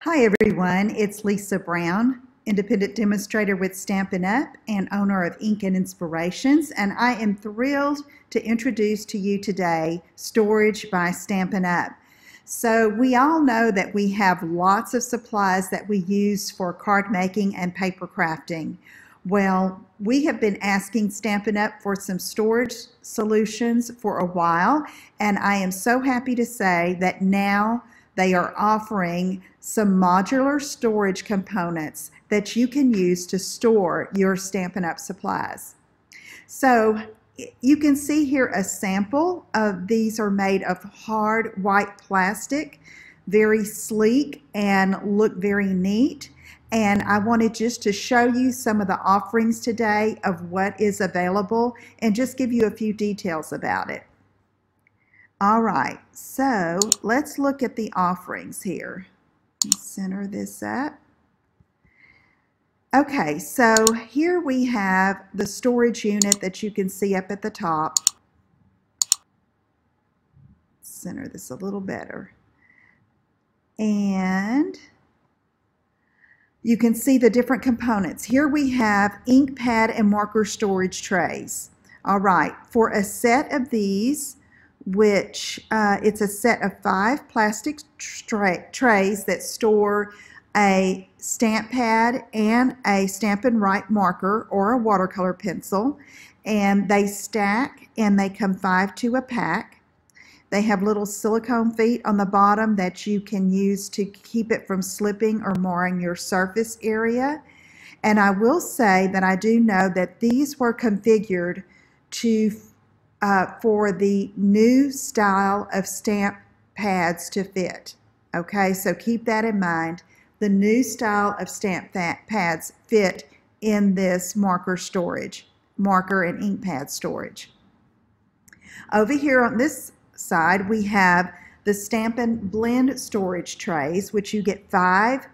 Hi everyone, it's Lisa Brown, independent demonstrator with Stampin Up and owner of Ink and Inspirations, and I am thrilled to introduce to you today Storage by Stampin Up. So we all know that we have lots of supplies that we use for card making and paper crafting. Well, we have been asking Stampin Up for some storage solutions for a while, and I am so happy to say that now they are offering some modular storage components that you can use to store your Stampin' Up! Supplies. So you can see here a sample of these are made of hard white plastic, very sleek and look very neat. And I wanted just to show you some of the offerings today of what is available and just give you a few details about it. All right, so let's look at the offerings here. Center this up. Okay, so here we have the storage unit that you can see up at the top. Center this a little better. And you can see the different components. Here we have ink pad and marker storage trays. All right, for a set of these, which it's a set of 5 plastic trays that store a stamp pad and a Stampin' Right marker or a watercolor pencil, and they stack and they come 5 to a pack. They have little silicone feet on the bottom that you can use to keep it from slipping or marring your surface area. And I will say that I do know that these were configured to for the new style of stamp pads to fit. Okay, so keep that in mind. The new style of stamp pads fit in this marker and ink pad storage. Over here on this side, we have the Stampin' Blend storage trays, which you get 5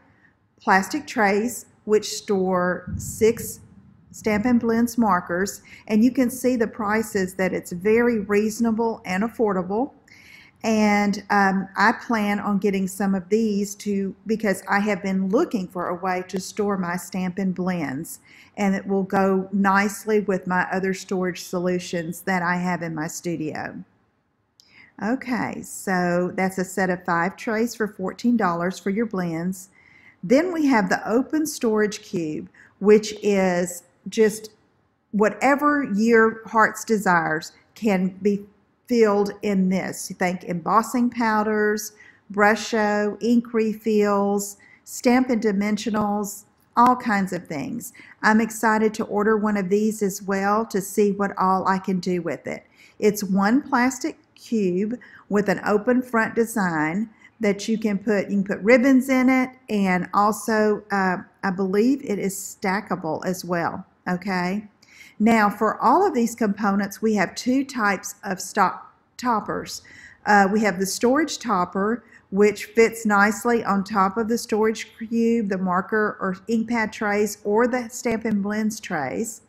plastic trays which store 6 Stampin' Blends markers, and you can see the prices that it's very reasonable and affordable. And I plan on getting some of these because I have been looking for a way to store my Stampin' Blends, and it will go nicely with my other storage solutions that I have in my studio. Okay, so that's a set of 5 trays for $14 for your blends. Then we have the open storage cube, which is just whatever your heart's desires can be filled in this. You think embossing powders, brush show, ink refills, Stampin' Dimensionals, all kinds of things. I'm excited to order one of these as well to see what all I can do with it. It's one plastic cube with an open front design that you can put ribbons in it, and also I believe it is stackable as well. Okay, now for all of these components we have 2 types of toppers. We have the storage topper, which fits nicely on top of the storage cube, the marker or ink pad trays, or the Stampin' Blends trays.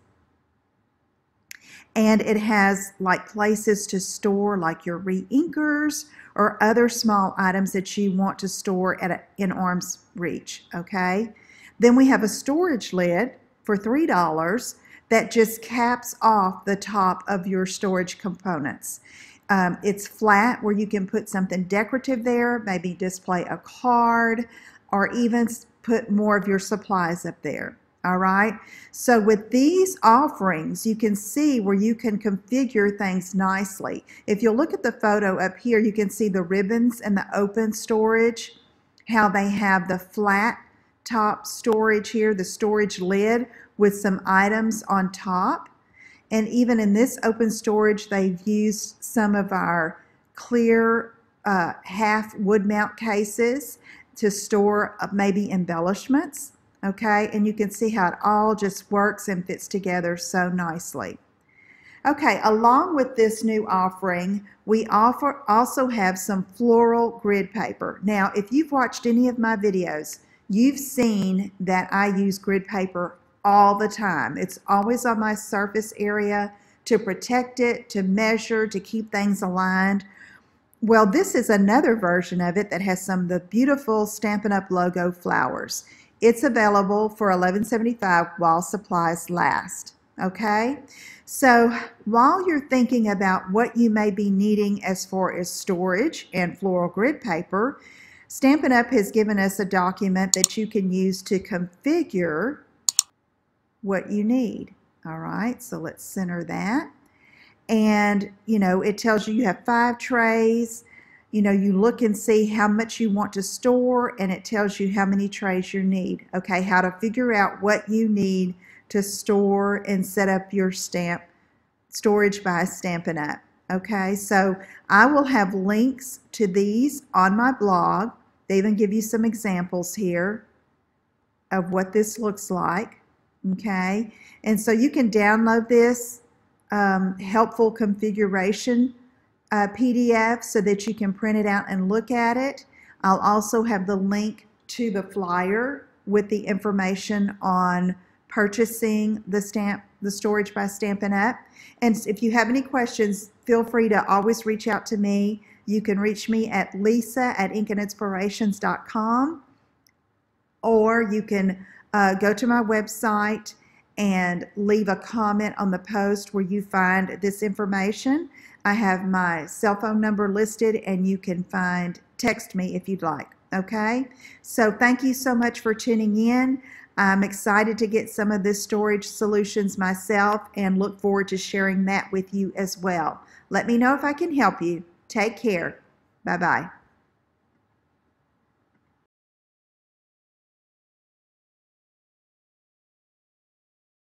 And it has like places to store like your re-inkers or other small items that you want to store in arm's reach. Okay, then we have a storage lid for $3 that just caps off the top of your storage components. It's flat where you can put something decorative there, maybe display a card, or even put more of your supplies up there. All right, so with these offerings, you can see where you can configure things nicely. If you look at the photo up here, you can see the ribbons and the open storage, how they have the flat top storage here, the storage lid with some items on top. And even in this open storage, they've used some of our clear half wood mount cases to store maybe embellishments. Okay, and you can see how it all just works and fits together so nicely. Okay, along with this new offering, we also have some floral grid paper. Now, if you've watched any of my videos, you've seen that I use grid paper all the time. It's always on my surface area to protect it, to measure, to keep things aligned. Well, this is another version of it that has some of the beautiful Stampin' Up! Logo flowers. It's available for $11.75 while supplies last. Okay? So while you're thinking about what you may be needing as far as storage and floral grid paper, Stampin' Up! Has given us a document that you can use to configure what you need. All right, so let's center that. And, it tells you have 5 trays. You look and see how much you want to store, and it tells you how many trays you need. Okay, how to figure out what you need to store and set up your stamp storage by Stampin' Up. Okay, so I will have links to these on my blog. They even give you some examples here of what this looks like. Okay, and so you can download this helpful configuration PDF so that you can print it out and look at it. I'll also have the link to the flyer with the information on purchasing the storage by Stampin' Up. And if you have any questions, feel free to always reach out to me. You can reach me at lisa@inkandinspirations.com, or you can go to my website and leave a comment on the post where you find this information. I have my cell phone number listed, and you can text me if you'd like. Okay? So thank you so much for tuning in. I'm excited to get some of this storage solutions myself and look forward to sharing that with you as well. Let me know if I can help you. Take care. Bye-bye.